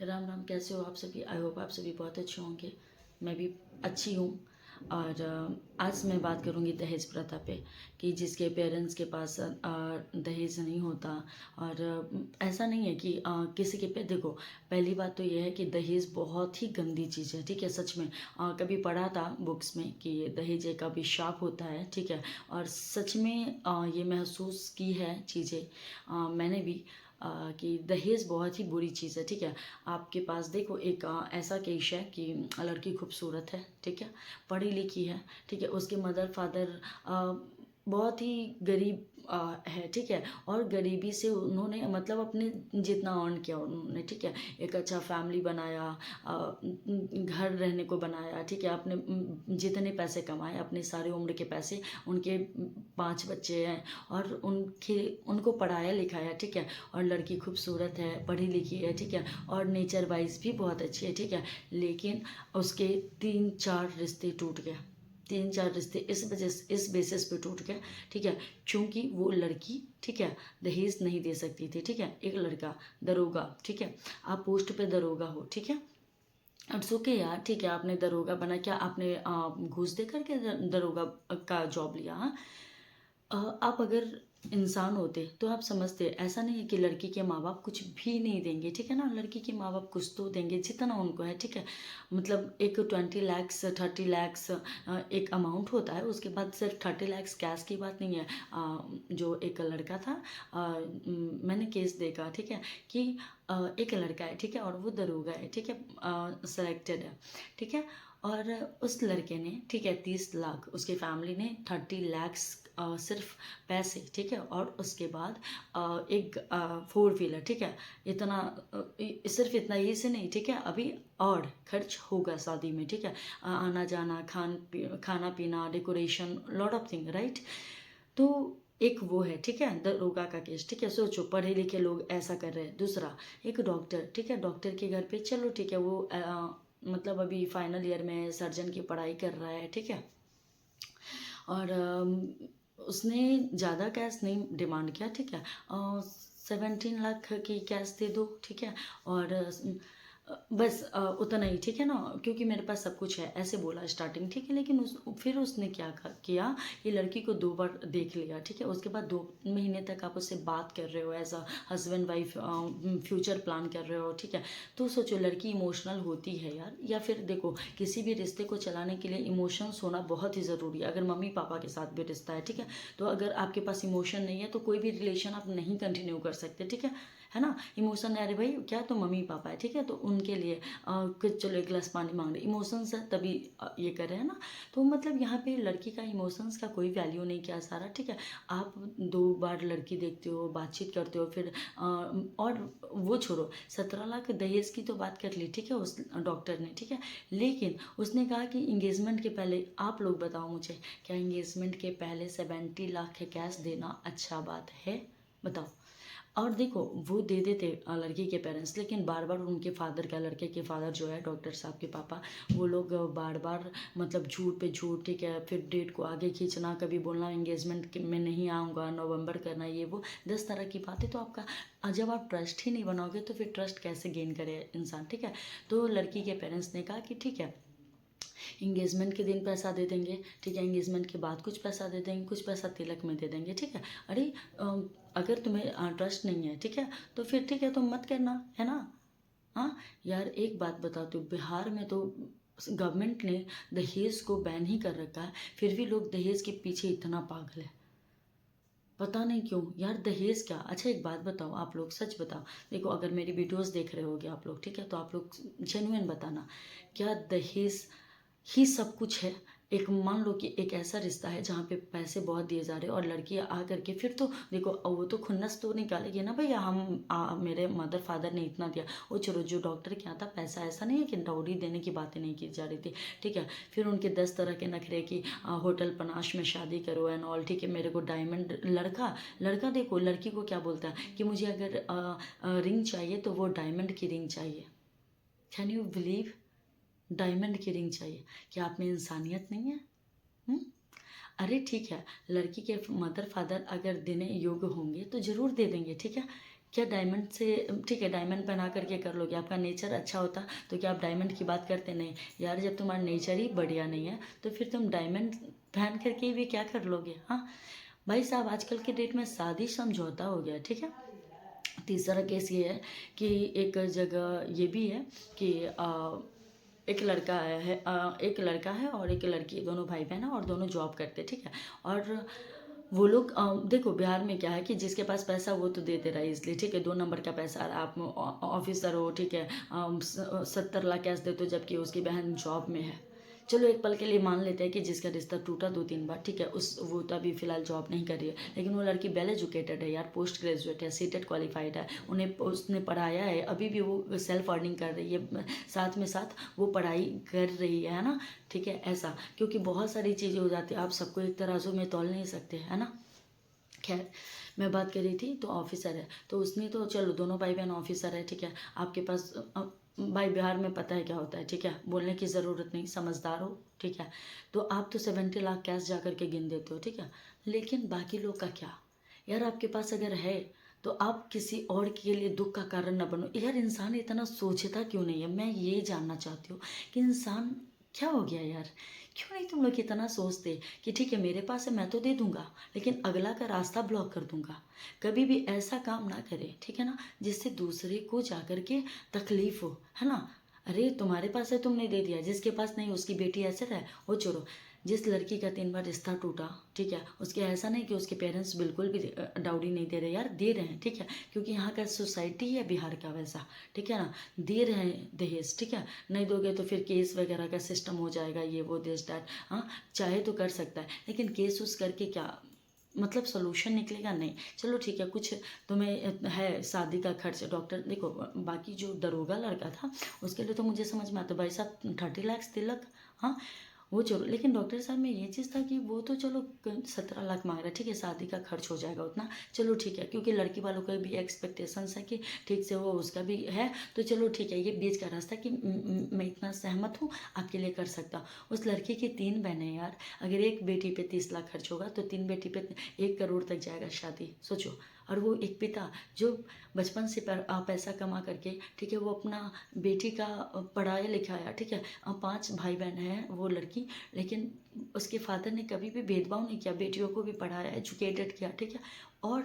राम राम, कैसे हो आप सभी? आई होप आप सभी बहुत अच्छे होंगे। मैं भी अच्छी हूँ। और आज मैं बात करूँगी दहेज प्रथा पे, कि जिसके पेरेंट्स के पास दहेज नहीं होता। और ऐसा नहीं है कि किसी के पे देखो, पहली बात तो ये है कि दहेज बहुत ही गंदी चीज़ है, ठीक है। सच में कभी पढ़ा था बुक्स में कि ये दहेज एक अभिशाप होता है, ठीक है। और सच में ये महसूस की है चीज़ें मैंने भी, कि दहेज बहुत ही बुरी चीज़ है, ठीक है। आपके पास देखो एक ऐसा केस है कि लड़की खूबसूरत है, ठीक है, पढ़ी लिखी है, ठीक है, उसके मदर फादर बहुत ही गरीब है, ठीक है। और गरीबी से उन्होंने मतलब अपने जितना अर्न किया उन्होंने, ठीक है, एक अच्छा फैमिली बनाया, घर रहने को बनाया, ठीक है। अपने जितने पैसे कमाए, अपने सारे उम्र के पैसे, उनके 5 बच्चे हैं और उनको पढ़ाया लिखाया, ठीक है। और लड़की खूबसूरत है, पढ़ी लिखी है, ठीक है, और नेचर वाइज भी बहुत अच्छी है, ठीक है। लेकिन उसके 3-4 रिश्ते टूट गए। 3-4 रिश्ते इस वजह से, इस बेसिस पे टूट गए, ठीक है, क्योंकि वो लड़की, ठीक है, दहेज नहीं दे सकती थी, ठीक है। एक लड़का दरोगा, ठीक है, आप पोस्ट पे दरोगा हो, ठीक है। इट्स ओके यार, ठीक है, आपने दरोगा बना, क्या आपने घूस दे करके दरोगा का जॉब लिया? हाँ। आप अगर इंसान होते तो आप समझते, ऐसा नहीं है कि लड़की के माँ बाप कुछ भी नहीं देंगे, ठीक है ना। लड़की के माँ बाप कुछ तो देंगे जितना उनको है, ठीक है। मतलब एक 20 लाख 30 लाख एक अमाउंट होता है, उसके बाद सिर्फ 30 लाख कैश की बात नहीं है। जो एक लड़का था, मैंने केस देखा, ठीक है, कि एक लड़का है, ठीक है, और वो दरोगा है, ठीक है, सेलेक्टेड है, ठीक है। और उस लड़के ने, ठीक है, 30 लाख, उसकी फैमिली ने 30 लैक्स सिर्फ पैसे, ठीक है, और उसके बाद एक 4 व्हीलर, ठीक है। इतना सिर्फ इतना ही से नहीं, ठीक है, अभी और खर्च होगा शादी में, ठीक है। आना जाना, खाना पीना, decoration, lot of thing, right. तो एक वो है, ठीक है, दरोगा का केस, ठीक है। सोचो पढ़े लिखे लोग ऐसा कर रहे हैं। दूसरा, एक डॉक्टर, ठीक है, डॉक्टर के घर पे, चलो ठीक है, वो मतलब अभी फाइनल ईयर में सर्जन की पढ़ाई कर रहा है, ठीक है। और उसने ज़्यादा कैश नहीं डिमांड किया, ठीक है। 17 लाख की कैश दे दो, ठीक है। और बस उतना ही, ठीक है ना, क्योंकि मेरे पास सब कुछ है, ऐसे बोला स्टार्टिंग, ठीक है। लेकिन फिर उसने क्या किया कि लड़की को 2 बार देख लिया, ठीक है। उसके बाद 2 महीने तक आप उससे बात कर रहे हो, as a husband wife future plan कर रहे हो, ठीक है। तो सोचो लड़की इमोशनल होती है यार। या फिर देखो, किसी भी रिश्ते को चलाने के लिए इमोशंस होना बहुत ही ज़रूरी है। अगर मम्मी पापा के साथ भी रिश्ता है, ठीक है, तो अगर आपके पास इमोशन नहीं है तो कोई भी रिलेशन आप नहीं कंटिन्यू कर सकते, ठीक है ना। इमोशन है, अरे भाई क्या, तो मम्मी पापा है, ठीक है, तो उनके लिए कुछ, चलो एक गिलास पानी मांग रहे, इमोशंस है तभी ये कर रहे हैं ना। तो मतलब यहाँ पे लड़की का इमोशंस का कोई वैल्यू नहीं किया सारा, ठीक है। आप 2 बार लड़की देखते हो, बातचीत करते हो, फिर और वो छोड़ो, 17 लाख दहेज की तो बात कर ली, ठीक है, उस डॉक्टर ने, ठीक है। लेकिन उसने कहा कि इंगेजमेंट के पहले, आप लोग बताओ मुझे, क्या इंगेजमेंट के पहले 70 लाख कैश देना अच्छा बात है? बताओ। और देखो, वो दे देते लड़की के पेरेंट्स, लेकिन बार बार उनके फादर का, लड़के के फादर जो है डॉक्टर साहब के पापा, वो लोग बार बार मतलब झूठ पे झूठ, ठीक है, फिर डेट को आगे खींचना, कभी बोलना एंगेजमेंट में नहीं आऊँगा, नवंबर करना, ये वो 10 तरह की बातें। तो आपका जब आप ट्रस्ट ही नहीं बनाओगे तो फिर ट्रस्ट कैसे गेन करे इंसान, ठीक है। तो लड़की के पेरेंट्स ने कहा कि ठीक है, इंगेजमेंट के दिन पैसा दे देंगे, ठीक है, इंगेजमेंट के बाद कुछ पैसा दे देंगे, कुछ पैसा तिलक में दे देंगे, ठीक है। अरे अगर तुम्हें ट्रस्ट नहीं है, ठीक है, तो फिर ठीक है, तुम मत करना, है ना। हाँ यार, एक बात बताती हूँ, बिहार में तो गवर्नमेंट ने दहेज को बैन ही कर रखा है, फिर भी लोग दहेज के पीछे इतना पागल है, पता नहीं क्यों यार। दहेज क्या, अच्छा एक बात बताओ, आप लोग सच बताओ। देखो, अगर मेरी वीडियोस देख रहे होगे आप लोग, ठीक है, तो आप लोग जेन्युइन बताना, क्या दहेज ही सब कुछ है? एक मान लो कि एक ऐसा रिश्ता है जहाँ पे पैसे बहुत दिए जा रहे हैं, और लड़की आ करके फिर तो देखो, वो तो खुन्नस तो निकालेगी ना भैया, मेरे मदर फादर ने इतना दिया। वो चलो, जो डॉक्टर के यहाँ था पैसा, ऐसा नहीं है कि डाउरी देने की बातें नहीं की जा रही थी, ठीक है। फिर उनके 10 तरह के नखरे कि होटल पनाश में शादी करो एंड ऑल, ठीक है, मेरे को डायमंड, लड़का लड़का देखो लड़की को क्या बोलता है कि मुझे अगर रिंग चाहिए तो वो डायमंड की रिंग चाहिए। Can you believe? डायमंड की रिंग चाहिए। क्या आप में इंसानियत नहीं है? हुँ? अरे ठीक है, लड़की के मदर फादर अगर देने योग्य होंगे तो ज़रूर दे देंगे, ठीक है। क्या डायमंड से, ठीक है डायमंड पहना करके कर लोगे, आपका नेचर अच्छा होता तो क्या आप डायमंड की बात करते? नहीं यार, जब तुम्हारा नेचर ही बढ़िया नहीं है तो फिर तुम डायमंड पहन करके भी क्या कर लोगे? हाँ भाई साहब, आजकल के डेट में शादी समझौता हो गया, ठीक है। तीसरा केस ये है कि एक जगह ये भी है कि एक लड़का है और एक लड़की, दोनों भाई बहन हैं और दोनों जॉब करते हैं, ठीक है। और वो लोग देखो बिहार में क्या है कि जिसके पास पैसा वो तो दे दे रहा है इसलिए, ठीक है। 2 नंबर का पैसा आ रहा है, आप ऑफिसर हो, ठीक है, 70 लाख कैश दे दो जबकि उसकी बहन जॉब में है। चलो एक पल के लिए मान लेते हैं कि जिसका रिश्ता टूटा 2-3 बार, ठीक है, वो तो अभी फिलहाल जॉब नहीं कर रही है, लेकिन वो लड़की वेल एजुकेटेड है यार, पोस्ट ग्रेजुएट है, सीटेट क्वालिफाइड है, उन्हें उसने पढ़ाया है, अभी भी वो सेल्फ अर्निंग कर रही है, साथ में साथ वो पढ़ाई कर रही है ना, ठीक है। ऐसा क्योंकि बहुत सारी चीज़ें हो जाती है, आप सबको एक तराजू में तौल नहीं सकते, है ना। खैर, मैं बात कर रही थी तो ऑफिसर है तो उसने तो चलो दोनों भाई बहन ऑफिसर है, ठीक है। आपके पास भाई बिहार में पता है क्या होता है, ठीक है, बोलने की ज़रूरत नहीं, समझदार हो, ठीक है। तो आप तो 70 लाख कैश जा करके गिन देते हो, ठीक है, लेकिन बाकी लोग का क्या? यार आपके पास अगर है तो आप किसी और के लिए दुख का कारण न बनो यार। इंसान इतना सोचता क्यों नहीं है, मैं ये जानना चाहती हूँ कि इंसान क्या हो गया यार, क्यों नहीं तुम लोग इतना सोचते कि ठीक है मेरे पास है मैं तो दे दूंगा, लेकिन अगला का रास्ता ब्लॉक कर दूंगा। कभी भी ऐसा काम ना करें, ठीक है ना, जिससे दूसरे को जाकर के तकलीफ हो, है ना। अरे तुम्हारे पास है तुमने दे दिया, जिसके पास नहीं उसकी बेटी ऐसे है, वो छोड़ो। जिस लड़की का 3 बार रिश्ता टूटा, ठीक है, उसके ऐसा नहीं कि उसके पेरेंट्स बिल्कुल भी डाउरी नहीं दे रहे, यार दे रहे हैं, ठीक है, क्योंकि यहाँ का सोसाइटी है बिहार का वैसा, ठीक है ना, दे रहे हैं दहेज, ठीक है। नहीं दोगे तो फिर केस वगैरह का सिस्टम हो जाएगा, ये वो दिस डैट, हाँ चाहे तो कर सकता है, लेकिन केस उस करके क्या मतलब सोल्यूशन निकलेगा? नहीं। चलो ठीक है, कुछ तुम्हें है शादी का खर्च, डॉक्टर देखो, बाकी जो दरोगा लड़का था उसके लिए तो मुझे समझ में आता, भाई साहब 30 लाख तिलक, हाँ वो चलो, लेकिन डॉक्टर साहब में ये चीज़ था कि वो तो चलो 17 लाख मांग रहा है, ठीक है, शादी का खर्च हो जाएगा उतना, चलो ठीक है, क्योंकि लड़की वालों का भी एक्सपेक्टेशंस है कि ठीक से हो, उसका भी है, तो चलो ठीक है, ये बीच का रास्ता कि मैं इतना सहमत हूँ, आपके लिए कर सकता हूँ। उस लड़की की 3 बहनें यार, अगर एक बेटी पे 30 लाख खर्च होगा तो 3 बेटी पे 1 करोड़ तक जाएगा शादी, सोचो। और वो एक पिता जो बचपन से पैसा कमा करके, ठीक है, वो अपना बेटी का पढ़ाया लिखाया, ठीक है, 5 भाई बहन हैं वो लड़की, लेकिन उसके फादर ने कभी भी भेदभाव नहीं किया, बेटियों को भी पढ़ाया, एजुकेटेड किया, ठीक है। और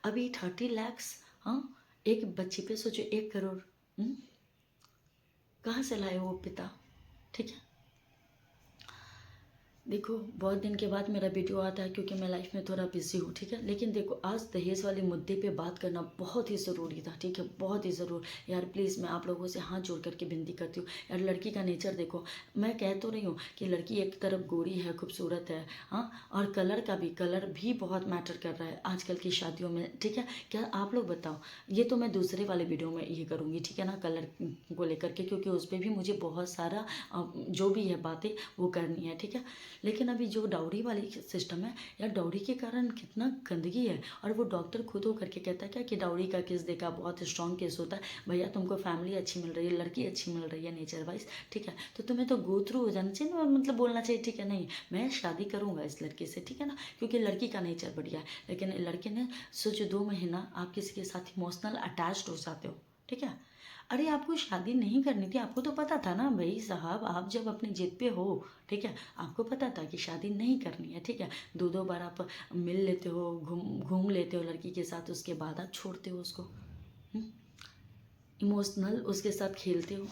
अभी 30 लैक्स, हाँ, एक बच्ची पे सोचो 1 करोड़, कहाँ से लाए वो पिता, ठीक है। देखो बहुत दिन के बाद मेरा वीडियो आता है क्योंकि मैं लाइफ में थोड़ा बिजी हूँ, ठीक है, लेकिन देखो आज दहेज वाले मुद्दे पे बात करना बहुत ही ज़रूरी था, ठीक है, बहुत ही ज़रूर। यार प्लीज़ मैं आप लोगों से हाथ जोड़ करके विनती करती हूँ यार, लड़की का नेचर देखो, मैं कह तो रही हूँ कि लड़की एक तरफ गोरी है, खूबसूरत है, हाँ, और कलर भी बहुत मैटर कर रहा है आजकल की शादियों में, ठीक है। क्या आप लोग बताओ, ये तो मैं दूसरे वाले वीडियो में ये करूँगी, ठीक है ना, कलर को लेकर के, क्योंकि उस पर भी मुझे बहुत सारा जो भी है बातें वो करनी है, ठीक है। लेकिन अभी जो डाउरी वाली सिस्टम है यार, डाउरी के कारण कितना गंदगी है, और वो डॉक्टर खुद हो करके कहता है क्या कि डाउरी का केस देखा, बहुत स्ट्रॉन्ग केस होता है, भैया तुमको फैमिली अच्छी मिल रही है, लड़की अच्छी मिल रही है नेचर वाइज, ठीक है, तो तुम्हें तो गो थ्रू हो जाना चाहिए ना, मतलब बोलना चाहिए, ठीक है, नहीं मैं शादी करूँगा इस लड़की से, ठीक है ना, क्योंकि लड़की का नेचर बढ़िया है। लेकिन लड़के ने सोचो 2 महीना आप किसी के साथ इमोशनल अटैच्ड हो जाते हो, ठीक है। अरे आपको शादी नहीं करनी थी, आपको तो पता था ना भाई साहब, आप जब अपनी जिद पे हो, ठीक है, आपको पता था कि शादी नहीं करनी है, ठीक है, 2-2 बार आप मिल लेते हो, घूम घूम लेते हो लड़की के साथ, उसके बाद आप छोड़ते हो उसको, इमोशनल उसके साथ खेलते हो,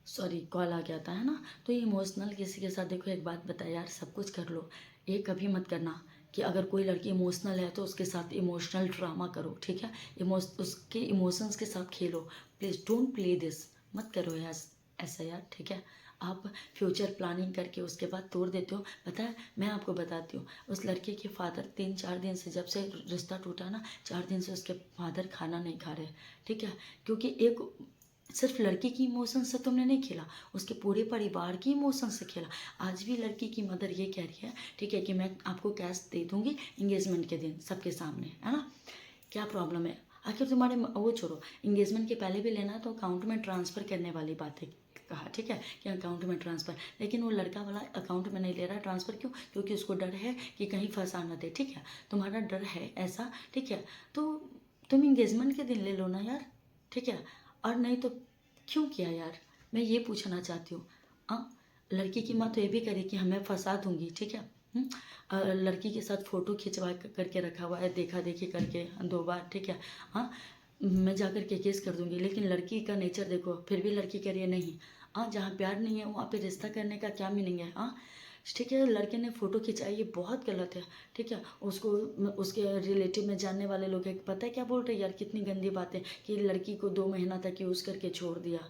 सॉरी कॉल आ गया था, है ना। तो इमोशनल किसी के साथ, देखो एक बात बताया यार, सब कुछ कर लो, ये कभी मत करना कि अगर कोई लड़की इमोशनल है तो उसके साथ इमोशनल ड्रामा करो, ठीक है, उसके इमोशंस के साथ खेलो, प्लीज़ डोंट प्ले दिस, मत करो यार ऐसा यार, ठीक है। आप फ्यूचर प्लानिंग करके उसके बाद तोड़ देते हो। पता है मैं आपको बताती हूँ, उस लड़के के फादर 3-4 दिन से, जब से रिश्ता टूटा ना, 4 दिन से उसके फादर खाना नहीं खा रहे, ठीक है, क्योंकि एक सिर्फ लड़की की इमोशन से तुमने नहीं खेला, उसके पूरे परिवार की इमोशन से खेला। आज भी लड़की की मदर ये कह रही है, ठीक है, कि मैं आपको कैश दे दूंगी इंगेजमेंट के दिन सबके सामने, है ना, क्या प्रॉब्लम है? आखिर तुम्हारे वो छोड़ो, इंगेजमेंट के पहले भी लेना तो अकाउंट में ट्रांसफ़र करने वाली बात है, कहा, ठीक है, कि अकाउंट में ट्रांसफ़र, लेकिन वो लड़का वाला अकाउंट में नहीं ले रहा है ट्रांसफ़र। क्यों? क्योंकि उसको डर है कि कहीं फंसा न दे, ठीक है, तुम्हारा डर है ऐसा, ठीक है, तो तुम इंगेजमेंट के दिन ले लो ना यार, ठीक है, और नहीं तो क्यों किया यार, मैं ये पूछना चाहती हूँ। हाँ, लड़की की माँ तो ये भी करे कि हमें फंसा दूंगी, ठीक है, लड़की के साथ फ़ोटो खिंचवा करके रखा हुआ है, देखा देखी करके 2 बार, ठीक है, हाँ, मैं जा कर के केस कर दूंगी, लेकिन लड़की का नेचर देखो, फिर भी लड़की कह रही है नहीं। हाँ, जहाँ प्यार नहीं है वहाँ पे रिश्ता करने का क्या मीनिंग है? हाँ, ठीक है, लड़के ने फ़ोटो खिंचाई, ये बहुत गलत है, ठीक है, उसको उसके रिलेटिव में जानने वाले लोग हैं, पता है क्या बोल रहे हैं यार, कितनी गंदी बातें कि लड़की को 2 महीना तक यूज़ करके छोड़ दिया।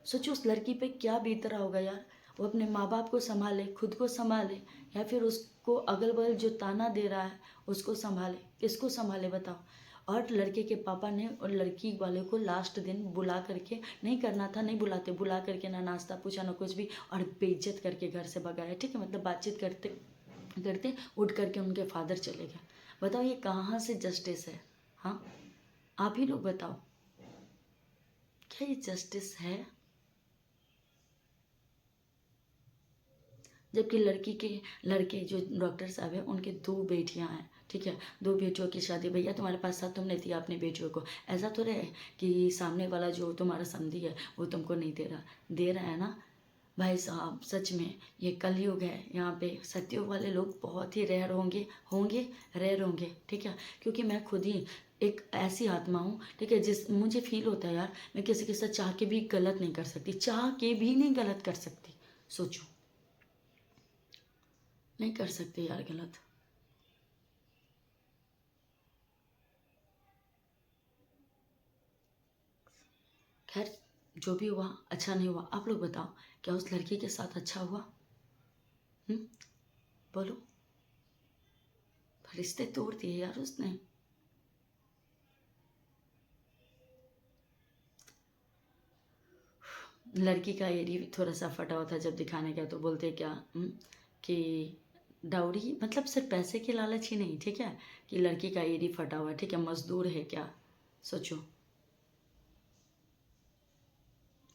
सोचो उस लड़की पे क्या बीत रहा होगा यार, वो अपने माँ बाप को संभाले, खुद को संभाले, या फिर उसको अगल बगल जो ताना दे रहा है उसको संभाले, किसको संभाले बताओ। और लड़के के पापा ने और लड़की वाले को लास्ट दिन बुला करके, नहीं करना था नहीं बुलाते, बुला करके ना नाश्ता पूछा ना कुछ भी, और बेइज्जत करके घर से भगाया, ठीक है, मतलब बातचीत करते करते उठ करके उनके फादर चले गए। बताओ ये कहाँ से जस्टिस है? हाँ, आप ही लोग बताओ, क्या ये जस्टिस है? जबकि लड़की के लड़के जो डॉक्टर साहब हैं उनके 2 बेटियां हैं, ठीक है, 2 बेटियों की शादी, भैया तुम्हारे पास साथ तुमने दिया अपनी बेटियों को, ऐसा तो रहे कि सामने वाला जो तुम्हारा समधी है वो तुमको नहीं दे रहा, दे रहा है ना। भाई साहब सच में ये कलयुग है, यहाँ पे सत्युग वाले लोग बहुत ही रेयर होंगे, रेयर होंगे, ठीक है, क्योंकि मैं खुद ही एक ऐसी आत्मा हूँ, ठीक है, जिस मुझे फील होता है यार, मैं किसी के साथ चाह के भी गलत नहीं कर सकती, चाह के भी नहीं गलत कर सकती, सोचो, नहीं कर सकते यार गलत। खैर, जो भी हुआ अच्छा नहीं हुआ, आप लोग बताओ, क्या उस लड़की के साथ अच्छा हुआ? हम्म, बोलो, रिश्ते तोड़ दिए यार उसने। लड़की का एरी भी थोड़ा सा फटा हुआ था, जब दिखाने गया तो बोलते क्या, कि डाउरी मतलब सिर्फ पैसे की लालच ही नहीं, ठीक है, कि लड़की का एरी फटा हुआ है, ठीक है, मजदूर है क्या, सोचो,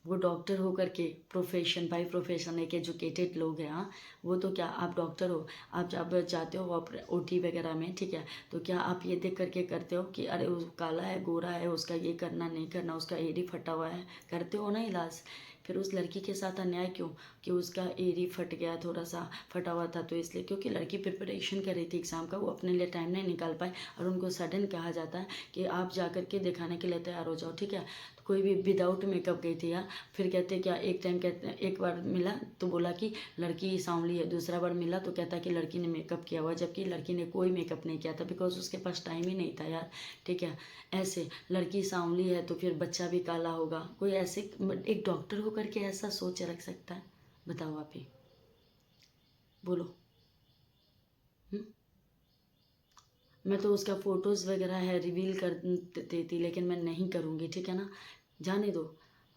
वो डॉक्टर हो करके, प्रोफेशन बाई प्रोफेशन एक एजुकेटेड लोग हैं, हाँ, वो तो क्या, आप डॉक्टर हो, आप जब जाते हो आप ओटी वगैरह में, ठीक है, तो क्या आप ये देख करके करते हो कि अरे वो काला है गोरा है उसका ये करना नहीं करना, उसका एड़ी फटा हुआ है, करते हो ना इलाज। फिर उस लड़की के साथ अन्याय क्यों, कि उसका एड़ी फट गया, थोड़ा सा फटा हुआ था, तो इसलिए क्योंकि लड़की प्रिपरेशन कर रही थी एग्ज़ाम का, वो अपने लिए टाइम नहीं निकाल पाए, और उनको सडन कहा जाता है कि आप जा करके दिखाने के लिए तैयार हो जाओ, ठीक है, तो कोई भी विदाउट मेकअप गई थी यार, फिर कहते क्या, एक टाइम कहते, एक बार मिला तो बोला कि लड़की सांवली है, दूसरा बार मिला तो कहता कि लड़की ने मेकअप किया हुआ, जबकि लड़की ने कोई मेकअप नहीं किया था, बिकॉज उसके पास टाइम ही नहीं था यार, ठीक है, ऐसे लड़की सांवली है तो फिर बच्चा भी काला होगा, कोई ऐसे एक डॉक्टर होकर के ऐसा सोच रख सकता है? बताओ आप ही, बोलो। हम्म? मैं तो उसका फोटोज़ वगैरह है रिवील कर देती, लेकिन मैं नहीं करूँगी, ठीक है ना, जाने दो,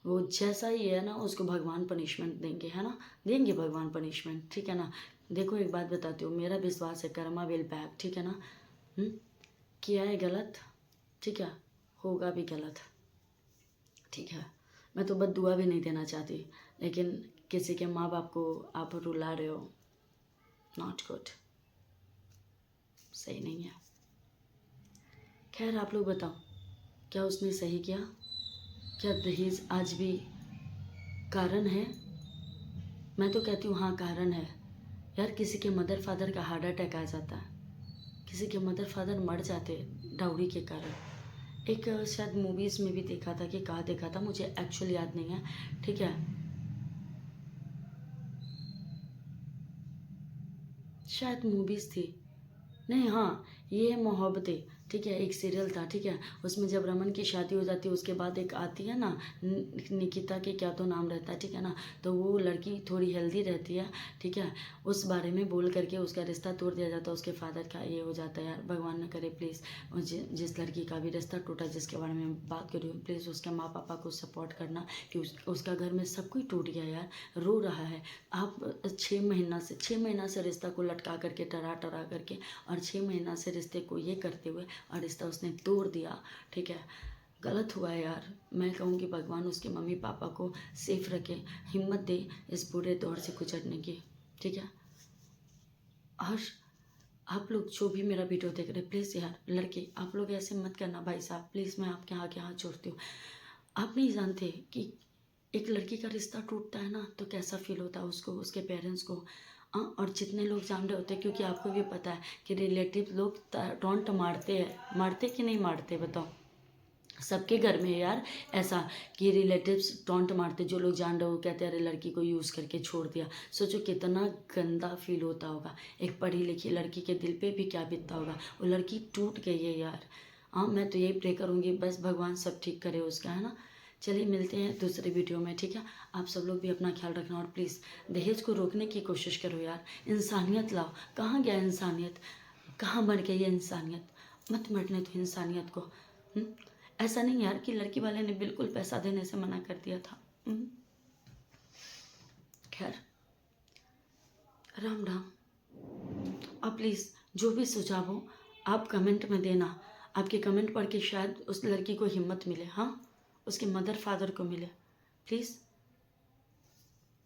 वो जैसा ही है ना उसको भगवान पनिशमेंट देंगे, है ना, देंगे भगवान पनिशमेंट, ठीक है ना। देखो एक बात बताती हूँ, मेरा विश्वास है कर्मा विल बैक, ठीक है ना। हम्म, किया है गलत, ठीक है, होगा भी गलत, ठीक है, मैं तो बस दुआ भी नहीं देना चाहती, लेकिन किसी के माँ बाप को आप रुला रहे हो, नॉट गुड, सही नहीं है। खैर आप लोग बताओ, क्या उसने सही किया? क्या दहेज आज भी कारण है? मैं तो कहती हूँ हाँ कारण है यार, किसी के मदर फादर का हार्ट अटैक आ जाता है, किसी के मदर फादर मर जाते डाउरी के कारण। एक शायद मूवीज़ में भी देखा था, कि कहाँ देखा था मुझे एक्चुअली याद नहीं है, ठीक है, शायद मूवीज़ थी, नहीं, हाँ, ये है मोहब्बतें, ठीक है, एक सीरियल था, ठीक है, उसमें जब रमन की शादी हो जाती है उसके बाद एक आती है ना, निकिता के क्या तो नाम रहता है, ठीक है ना, तो वो लड़की थोड़ी हेल्दी रहती है, ठीक है, उस बारे में बोल करके उसका रिश्ता तोड़ दिया जाता है, उसके फादर का ये हो जाता है यार, भगवान न करे प्लीज़, जिस लड़की का भी रिश्ता टूटा जिसके बारे में बात कर रही हूँ, प्लीज़ उसके माँ पापा को सपोर्ट करना, कि उसका घर में सब कुछ टूट गया यार, रो रहा है, आप 6 महीना से रिश्ता को लटका करके टरा टरा करके, और 6 महीना से रिश्ते को ये करते हुए और रिश्ता उसने तोड़ दिया, ठीक है, गलत हुआ है यार। मैं कहूँगी भगवान उसके मम्मी पापा को सेफ रखे, हिम्मत दे इस बुरे दौर से गुजरने की, ठीक है। और आप लोग जो भी मेरा वीडियो देख रहे हैं, प्लीज़ यार लड़के आप लोग ऐसे मत करना भाई साहब, प्लीज़ मैं आपके आगे हाथ जोड़ती हूँ। आप नहीं जानते कि एक लड़की का रिश्ता टूटता है ना तो कैसा फील होता है उसको, उसके पेरेंट्स को। और जितने लोग जान रहे होते हैं, क्योंकि आपको भी पता है कि रिलेटिव लोग टॉन्ट मारते हैं, मारते कि नहीं मारते बताओ। सबके घर में है यार ऐसा कि रिलेटिव्स टॉन्ट मारते, जो लोग जान रहे हो कहते हैं अरे लड़की को यूज़ करके छोड़ दिया। सोचो कितना गंदा फील होता होगा, एक पढ़ी लिखी लड़की के दिल पे भी क्या बीतता होगा। वो लड़की टूट गई है यार। हाँ मैं तो यही प्रे करूँगी बस भगवान सब ठीक करे उसका, है ना। चलिए मिलते हैं दूसरे वीडियो में, ठीक है। आप सब लोग भी अपना ख्याल रखना और प्लीज़ दहेज को रोकने की कोशिश करो यार। इंसानियत लाओ, कहाँ गया इंसानियत, कहाँ मर गई है इंसानियत। मत मरने दो इंसानियत को। हम्म? ऐसा नहीं यार कि लड़की वाले ने बिल्कुल पैसा देने से मना कर दिया था। खैर राम राम। और प्लीज़ जो भी सुझाव हो आप कमेंट में देना। आपके कमेंट पढ़ के शायद उस लड़की को हिम्मत मिले, हाँ उसके मदर फादर को मिले, प्लीज़।